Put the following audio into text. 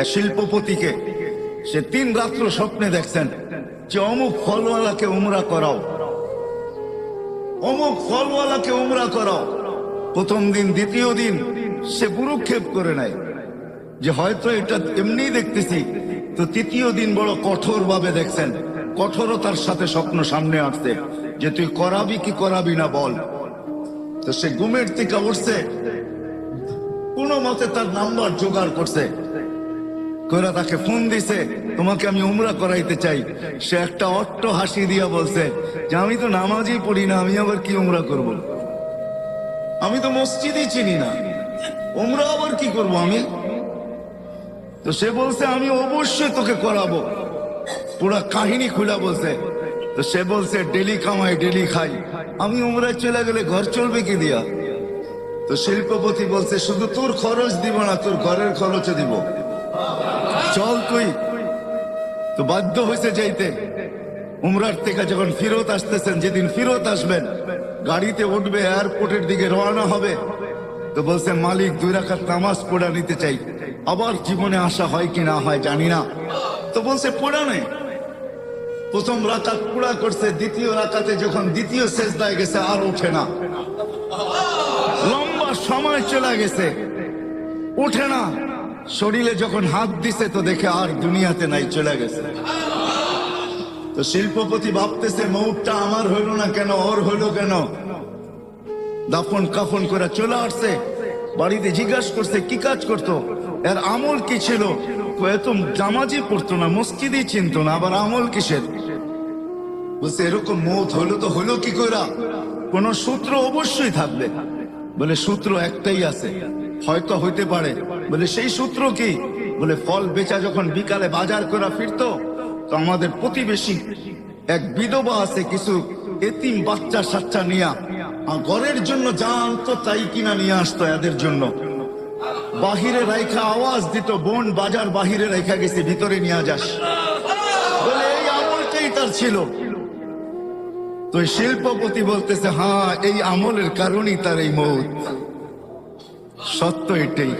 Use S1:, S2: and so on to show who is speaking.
S1: এক শিল্পপতিকে, সে 3 রাত্র স্বপ্নে দেখছেন যে অমুক ফলওয়ালাকে উমরা করাও, অমুক ফলওয়ালাকে উমরা করাও। প্রথম দিন দ্বিতীয় দিন সে পুরুক্ষেপ করে নেয় যে হয়তো এটা এমনি দেখতেছি। তো তৃতীয় দিন বড় কঠোর ভাবে দেখছেন, কঠোরতার সাথে স্বপ্ন সামনে আসছে যে তুই করাবি কি করাবি না বল। তো সে ঘুমের থেকে উঠছে, কোনো মতে তার নাম্বার জোগাড় করছে, করে তাকে ফোন দিছে, তোমাকে আমি উমরা করাইতে চাই। সে একটা অট্ট হাসি দিয়া বলছে যে আমি তো নামাজই পড়ি না, আমি আবার কি উমরা করব? আমি তো মসজিদই চিনি না, উমরা আবার কি করব আমি? তো সে বলছে আমি অবশ্যই তোকে করাবো। পুরা কাহিনী খুলে বলছে। তো সে বলছে ডেলি কামাই ডেলি খাই, আমি উমরায় চলে গেলে ঘর চলবে কি দিয়া? তো শিল্পপতি বলছে শুধু তোর খরচ দিব না, তোর ঘরের খরচও দিব, চল তুই। তো বাধ্য হয়েছে যাইতে। উমরার থেকে যখন ফিরত আসতেছেন, যেদিন ফিরত আসবেন, গাড়িতে উঠবে, এয়ারপোর্টের দিকে রওনা হবে। তো বলছে মালিক 2 রাকাত নামাজ পড়া নিতে চাই, আবার জীবনে আসা হয় কি না হয় জানি না। তো বলছে পড়া নেই। প্রথম রাকাত পুরা করছে, দ্বিতীয় রাকাতে যখন দ্বিতীয় সেজদায় গেছে আর ওঠে না, লম্বা সময় চলে গেছে, ওঠে না। শরীরে যখন হাত দিছে তো দেখে আর দুনিয়াতে নাই, চলে গেছে। তো শিল্পপতি ভাবতেছে মৌতটা আমার হইল না কেন, ওর হইল কেন? দাফন কাফন করে চলে আসছে বাড়িতে, জিজ্ঞাসা করছে কি কাজ করতো, এর আমল কি ছিল? এত জামাজি পড়তো না, মসজিদই চিনতো না, আবার আমল কিসের? বলছে এরকম মৌত হলো তো হলো কি কইরা? কোন সূত্র অবশ্যই থাকবে। বলে সূত্র একটাই আছে, হয়তো হইতে পারে। বলে সেই সূত্র কি? বলে ফল বেচা যখন বিকালে বাজার করে ফিরতো, তো আমাদের প্রতিবেশী এক বিধবা আছে, কিছু এতিম বাচ্চা সাচ্চা নিয়া ঘরের জন্য যা আনতো তাই কিনা নিয়ে আসতো এদের জন্য। বাহিরে রাইখা আওয়াজ দিত, বোন বাজার বাহিরে রাইখা গেছে, ভিতরে নিয়ে যাস। বলে এই আমলটাই তার ছিল। তো শিল্পপতি বলতেছে হ্যাঁ, এই আমলের কারণেই তার এই মৌত। সত্য এটাই।